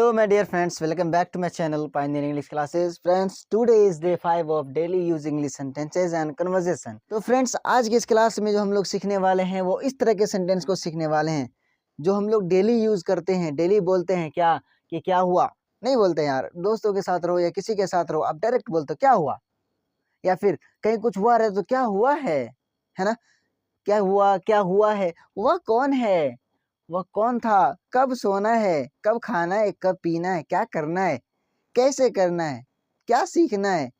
Hello my dear friends, welcome back to my channel Pioneer English Classes. Friends, today is day 5 of daily use English sentences and conversation. तो friends आज की इस class में जो हम लोग सीखने वाले हैं वो इस तरह के सेंटेंस को सीखने वाले हैं जो हम लोग डेली यूज करते हैं, डेली बोलते हैं क्या कि क्या हुआ, नहीं बोलते हैं यार, दोस्तों के साथ रहो या किसी के साथ रहो आप डायरेक्ट बोलते हो क्या हुआ, या फिर कहीं कुछ हुआ रहे तो क्या हुआ है ना, क्या हुआ है, वह कौन है, वह कौन था, कब सोना है, कब खाना है, कब पीना है, क्या करना है, कैसे करना है, क्या सीखना है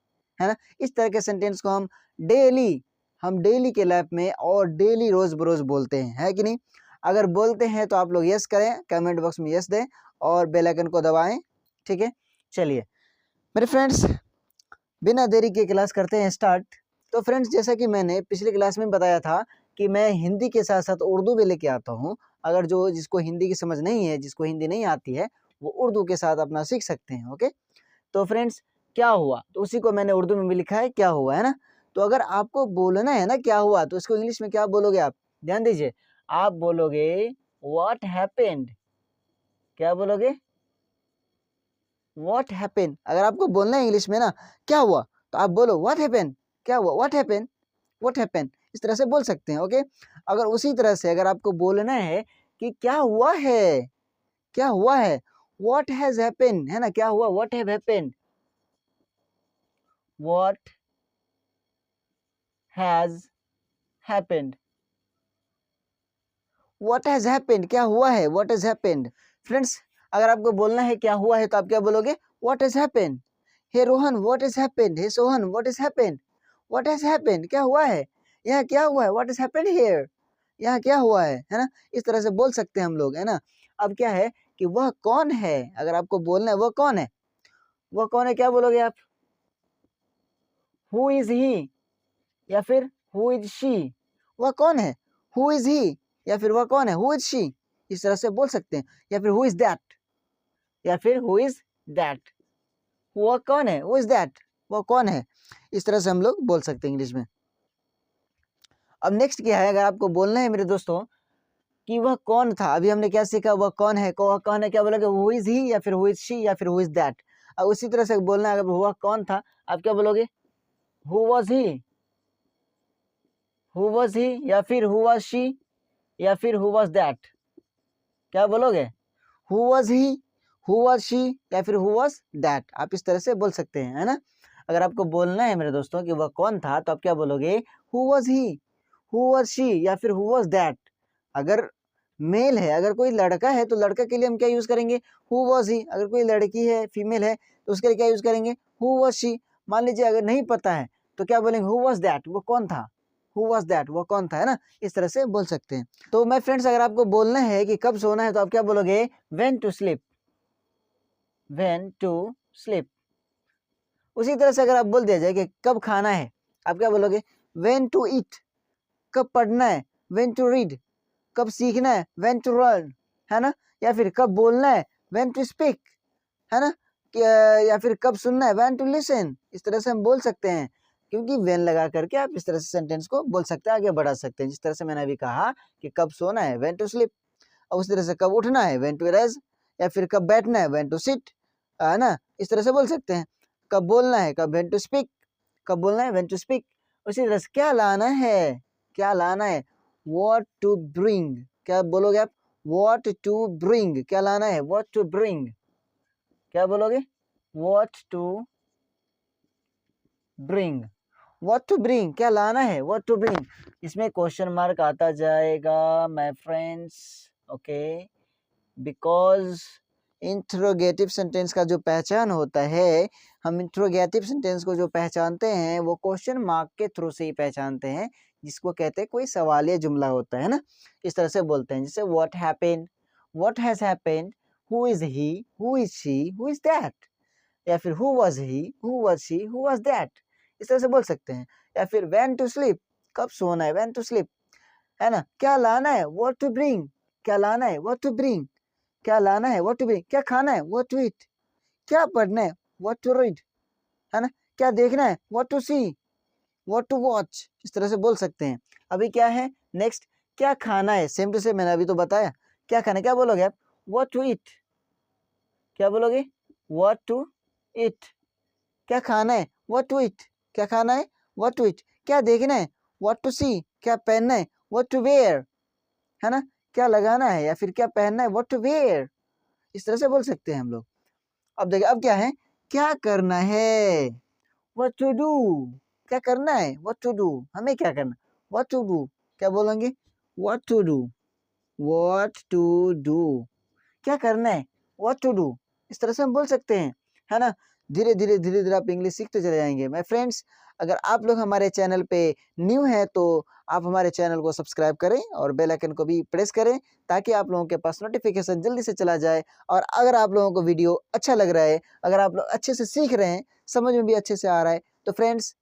ना। इस तरह के सेंटेंस को हम डेली के लाइफ में और डेली रोज बरोज बोलते हैं, है कि नहीं। अगर बोलते हैं तो आप लोग यस करें, कमेंट बॉक्स में यस दें और बेल आइकन को दबाएं, ठीक है। चलिए मेरे फ्रेंड्स, बिना देरी के क्लास करते हैं स्टार्ट। तो फ्रेंड्स, जैसा कि मैंने पिछली क्लास में बताया था कि मैं हिंदी के साथ साथ उर्दू भी लेके आता हूँ। अगर जिसको हिंदी की समझ नहीं है, जिसको हिंदी नहीं आती है, वो उर्दू के साथ अपना सीख सकते हैं। ओके, तो फ्रेंड्स क्या हुआ, तो उसी को मैंने उर्दू में भी लिखा है क्या हुआ, है ना। तो अगर आपको बोलना है ना क्या हुआ, तो इसको इंग्लिश में क्या बोलोगे आप, ध्यान दीजिए, आप बोलोगे व्हाट हैपेंड। क्या बोलोगे, व्हाट हैपेंड। अगर आपको बोलना है इंग्लिश में ना क्या हुआ, तो आप बोलो व्हाट हैपेंड, क्या हुआ, व्हाट हैपेंड, व्हाट हैपेंड, इस तरह से बोल सकते हैं। ओके, अगर उसी तरह से अगर आपको बोलना है कि क्या हुआ है, क्या हुआ है, व्हाट हैज हैपेंड, है ना, क्या हुआ, what have happened, what has happened, what has happened, क्या हुआ है, व्हाट हैज हैपेंड। फ्रेंड्स, अगर आपको बोलना है क्या हुआ है तो आप क्या बोलोगे, what has happened. Hey Rohan what has happened, hey Sohan what has happened, what has happened, क्या हुआ है, यहाँ क्या हुआ है, व्हाट हैज हैपेंड हियर, यहाँ क्या हुआ है ना। इस तरह से बोल सकते हैं हम लोग, है ना। अब क्या है कि वह कौन है, अगर आपको बोलना है वह कौन है, वह कौन है, क्या बोलोगे आप, हु इज ही, या फिर हु इज शी, वह कौन है, हु इज ही, या फिर वह कौन है, हु इज शी, इस तरह से बोल सकते हैं। या फिर हु इज दैट, या फिर हु इज दैट, वह कौन है, हु इज दैट, वह कौन है, इस तरह से हम लोग बोल सकते हैं इंग्लिश में। अब नेक्स्ट क्या है, अगर आपको बोलना है मेरे दोस्तों कि वह कौन था, अभी हमने क्या सीखा, वह कौन है, क्या बोलोगे, हु इज ही, या फिर हु इज शी, या फिर हु इज दैट। अब उसी तरह से बोलना है, अगर वह कौन था आप क्या बोलोगे, who was he, who was he, या फिर हु वाज शी, या फिर हु वाज दैट, क्या बोलोगे, who was he, who was she, या फिर हु वाज दैट, आप इस तरह से बोल सकते हैं, है ना। अगर आपको बोलना है मेरे दोस्तों कि वह कौन था तो आप क्या बोलोगे, who was he, who was she, या फिर हु वाज दैट। अगर मेल है, अगर कोई लड़का है तो लड़का के लिए हम क्या यूज करेंगे, हु वाज ही। अगर कोई लड़की है, फीमेल है, तो उसके लिए क्या यूज करेंगे, हु वाज शी। मान लीजिए अगर नहीं पता है तो क्या बोलेंगे, हु वाज दैट, वो कौन था, हु वाज दैट, वो कौन था, है ना। इस तरह से बोल सकते हैं। तो मैं फ्रेंड्स, अगर आपको बोलना है कि कब सोना है तो आप क्या बोलोगे, when to sleep, when to sleep. उसी तरह से अगर आप बोल दिया जाए कि कब खाना है, आप क्या बोलोगे, व्हेन टू ईट। कब पढ़ना है, व्हेन टू रीड। कब सीखना है, व्हेन टू लर्न, है ना। या फिर कब बोलना है, व्हेन टू स्पीक, है ना। या फिर कब सुनना है, व्हेन टू लिसन। इस तरह से हम बोल सकते हैं, क्योंकि व्हेन लगा करके आप इस तरह से सेंटेंस को बोल सकते हैं, आगे बढ़ा सकते हैं। जिस तरह से मैंने अभी कहा कि कब सोना है, व्हेन टू स्लीप, और उस तरह से कब उठना है, व्हेन टू राइज, या फिर कब बैठना है, व्हेन टू सिट, है ना। इस तरह से बोल सकते हैं। कब बोलना है, कब, व्हेन टू स्पीक, कब बोलना है, व्हेन टू स्पीक। उसी तरह से क्या लाना है, क्या लाना है, व्हाट टू ब्रिंग, क्या बोलोगे आप, व्हाट टू ब्रिंग, क्या लाना है, व्हाट टू ब्रिंग, क्या बोलोगे, what to bring, what to bring, क्या लाना है, व्हाट टू ब्रिंग। इसमें क्वेश्चन मार्क आता जाएगा my friends, okay, because interrogative sentence का जो पहचान होता है, हम इंट्रोगेटिव सेंटेंस को जो पहचानते हैं वो क्वेश्चन मार्क के थ्रू से ही पहचानते हैं, जिसको कहते हैं कोई सवालिया जुमला होता है ना। इस तरह से बोलते हैं, जैसे what happened, what has happened, who is he, who is she, who is that, या फिर who was he, who was she, who was that. इस तरह से बोल सकते हैं। या फिर व्हेन टू स्लीप, कब सोना है, व्हेन टू स्लीप, है ना। क्या लाना है, व्हाट टू ब्रिंग, क्या लाना है, व्हाट टू ब्रिंग, क्या लाना है, व्हाट टू ब्रिंग, क्या खाना है, व्हाट टू ईट, क्या पढ़ना है, व्हाट टू रीड, है ना। क्या देखना है, what to see, what to watch. इस तरह से बोल सकते हैं। अभी क्या है नेक्स्ट, क्या खाना है, सेम टू सेम मैंने अभी तो बताया, क्या खाना है, क्या बोलोगे आप, व्हाट टू ईट, क्या बोलोगे? व्हाट टू ईट, क्या खाना है? व्हाट टू ईट, क्या खाना है? व्हाट टू ईट, क्या देखना है? व्हाट टू सी, क्या पहनना है? व्हाट टू वेयर, है ना, क्या लगाना है या फिर क्या पहनना है? व्हाट टू वेयर, इस तरह से बोल सकते हैं हम लोग। अब देखिए, अब क्या है? क्या करना है? व्हाट टू डू, क्या करना है? व्हाट टू डू, हमें क्या करना? व्हाट टू डू, क्या बोलेंगे? What to do, what to do, क्या करना है? व्हाट टू डू, इस तरह से हम बोल सकते हैं, है ना। धीरे धीरे आप इंग्लिश सीखते चले जाएंगे। माय फ्रेंड्स, अगर आप लोग हमारे चैनल पे न्यू हैं तो आप हमारे चैनल को सब्सक्राइब करें और बेल आइकन को भी प्रेस करें, ताकि आप लोगों के पास नोटिफिकेशन जल्दी से चला जाए। और अगर आप लोगों को वीडियो अच्छा लग रहा है, अगर आप लोग अच्छे से सीख रहे हैं, समझ में भी अच्छे से आ रहा है, तो फ्रेंड्स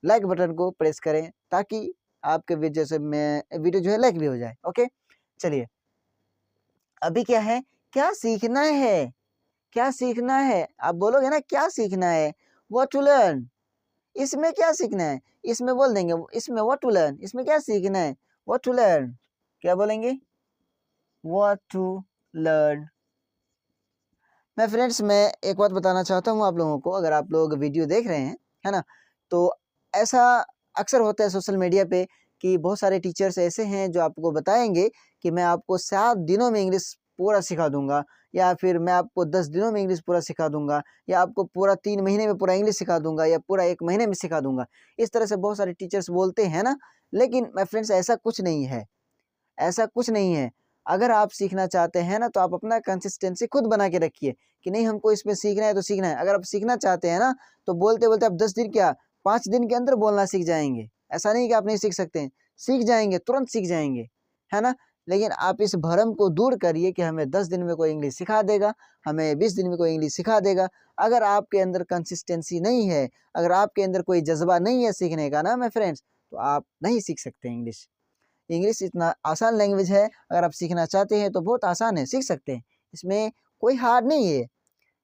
लाइक बटन को प्रेस करें, ताकि आपके वीडियो से वीडियो जो है लाइक भी हो जाए। ओके, चलिए अभी क्या है? क्या सीखना है? क्या सीखना है? आप बोलोगे ना क्या सीखना है? व्हाट टू लर्न, इसमें क्या सीखना है? इसमें बोल देंगे, इसमें व्हाट टू लर्न, इसमें क्या सीखना है? व्हाट टू लर्न, क्या बोलेंगे? What to learn. मैं फ्रेंड्स, मैं एक बात बताना चाहता हूँ आप लोगों को, अगर आप लोग वीडियो देख रहे हैं, है ना, तो ऐसा अक्सर होता है सोशल मीडिया पे कि बहुत सारे टीचर्स ऐसे हैं जो आपको बताएंगे कि मैं आपको 7 दिनों में इंग्लिश पूरा सिखा दूंगा, या फिर मैं आपको 10 दिनों में इंग्लिश पूरा सिखा दूंगा, या आपको पूरा 3 महीने में पूरा इंग्लिश सिखा दूंगा, या पूरा 1 महीने में सिखा दूंगा। इस तरह से बहुत सारे टीचर्स बोलते हैं ना, लेकिन मैं फ्रेंड्स ऐसा कुछ नहीं है, ऐसा कुछ नहीं है। अगर आप सीखना चाहते हैं ना, तो आप अपना कंसिस्टेंसी खुद बना के रखिए कि नहीं हमको इसमें सीखना है तो सीखना है। अगर आप सीखना चाहते हैं ना, तो बोलते बोलते आप 10 दिन क्या 5 दिन के अंदर बोलना सीख जाएंगे। ऐसा नहीं कि आप नहीं सीख सकते हैं, सीख जाएंगे, तुरंत सीख जाएंगे, है ना। लेकिन आप इस भ्रम को दूर करिए कि हमें 10 दिन में कोई इंग्लिश सिखा देगा, हमें 20 दिन में कोई इंग्लिश सिखा देगा। अगर आपके अंदर कंसिस्टेंसी नहीं है, अगर आपके अंदर कोई जज्बा नहीं है सीखने का ना मेरे फ्रेंड्स, तो आप नहीं सीख सकते इंग्लिश। इंग्लिश इतना आसान लैंग्वेज है, अगर आप सीखना चाहते हैं तो बहुत आसान है, सीख सकते हैं। इसमें कोई हार्ड नहीं है,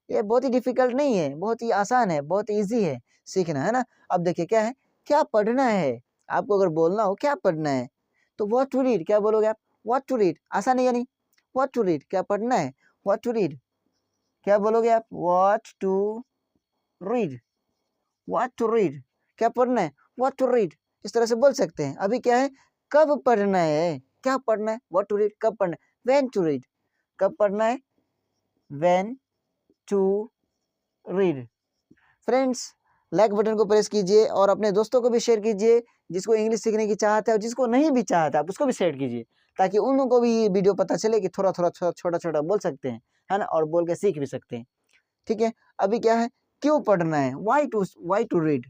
ये बहुत ही डिफिकल्ट नहीं है, बहुत ही आसान है, बहुत ईजी है सीखना, है ना। अब देखिए क्या है? क्या पढ़ना है? आपको अगर बोलना हो क्या पढ़ना है, तो व्हाट टू रीड, क्या बोलोगे आप? व्हाट टू रीड, आसान है या नहीं? व्हाट टू रीड, क्या पढ़ना है? व्हाट टू रीड, क्या बोलोगे आप? What to read, what to read, क्या पढ़ना है? व्हाट टू रीड, इस तरह से बोल सकते हैं। अभी क्या है? कब पढ़ना है? क्या पढ़ना है? व्हाट टू रीड, कब पढ़ना है? व्हेन टू रीड, कब पढ़ना है? When to read. Friends, like button को प्रेस कीजिए और अपने दोस्तों को भी शेयर कीजिए, जिसको इंग्लिश सीखने की चाहत है, और जिसको नहीं भी चाहत है आप उसको भी शेयर कीजिए, ताकि उन लोगों को भी ये वीडियो पता चले कि थोड़ा थोड़ा छोटा छोटा बोल सकते हैं, है ना, और बोल के सीख भी सकते हैं। ठीक है, अभी क्या है? क्यों पढ़ना है? वाई टू रीड,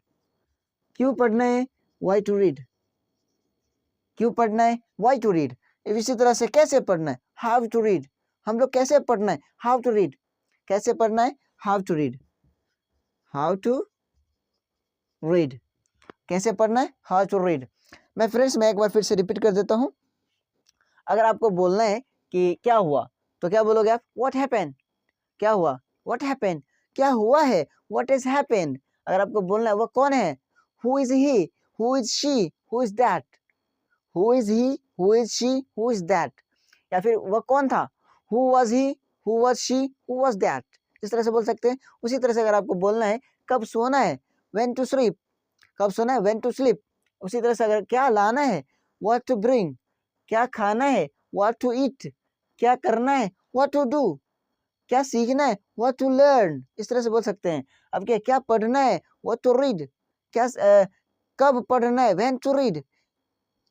क्यों पढ़ना है? वाई टू रीड, क्यों पढ़ना है? Why to read. इसी तरह से कैसे पढ़ना है? हाउ टू रीड, हम लोग कैसे पढ़ना है? हाउ टू रीड, कैसे पढ़ना है? How to read, how to read, कैसे पढ़ना है? How to read. मैं फ्रेंड्स, मैं एक बार फिर से रिपीट कर देता हूँ। अगर आपको बोलना है कि क्या हुआ, तो क्या बोलोगे आप? व्हाट हैपेंड, क्या हुआ? व्हाट हैपेंड, क्या हुआ है? What is happened. अगर आपको बोलना है वो कौन है, who is he, who is she, who is that, who is he, who is she, who is that. या फिर वह कौन था, who was he, who was she, who was that, इस तरह से बोल सकते हैं। उसी तरह से अगर आपको बोलना है कब सोना है, व्हेन टू स्लीप, कब सोना है? When to sleep. उसी तरह से अगर क्या लाना है, व्हाट टू ब्रिंग, क्या खाना है, व्हाट टू ईट, क्या करना है, व्हाट टू डू, क्या सीखना है, व्हाट टू लर्न, इस तरह से बोल सकते हैं। अब क्या पढ़ना है, व्हाट टू रीड, क्या कब पढ़ना है, व्हेन टू रीड,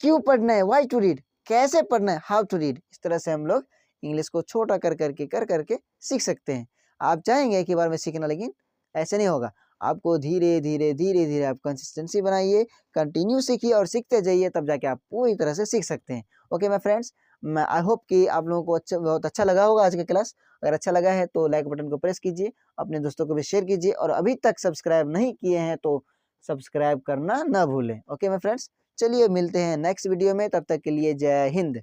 क्यों पढ़ना है, व्हाई टू रीड, कैसे पढ़ना है, हाउ टू रीड। इस तरह से हम लोग इंग्लिश को छोटा कर करके सीख सकते हैं। आप चाहेंगे एक ही बार में सीखना, लेकिन ऐसे नहीं होगा। आपको धीरे धीरे आप कंसिस्टेंसी बनाइए, कंटिन्यू सीखिए और सीखते जाइए, तब जाके आप पूरी तरह से सीख सकते हैं। ओके माय फ्रेंड्स, मैं आई होप कि आप लोगों को बहुत अच्छा लगा होगा आज का क्लास। अगर अच्छा लगा है तो लाइक बटन को प्रेस कीजिए, अपने दोस्तों को भी शेयर कीजिए, और अभी तक सब्सक्राइब नहीं किए हैं तो सब्सक्राइब करना ना भूलें। ओके माय फ्रेंड्स, चलिए मिलते हैं नेक्स्ट वीडियो में, तब तक के लिए जय हिंद।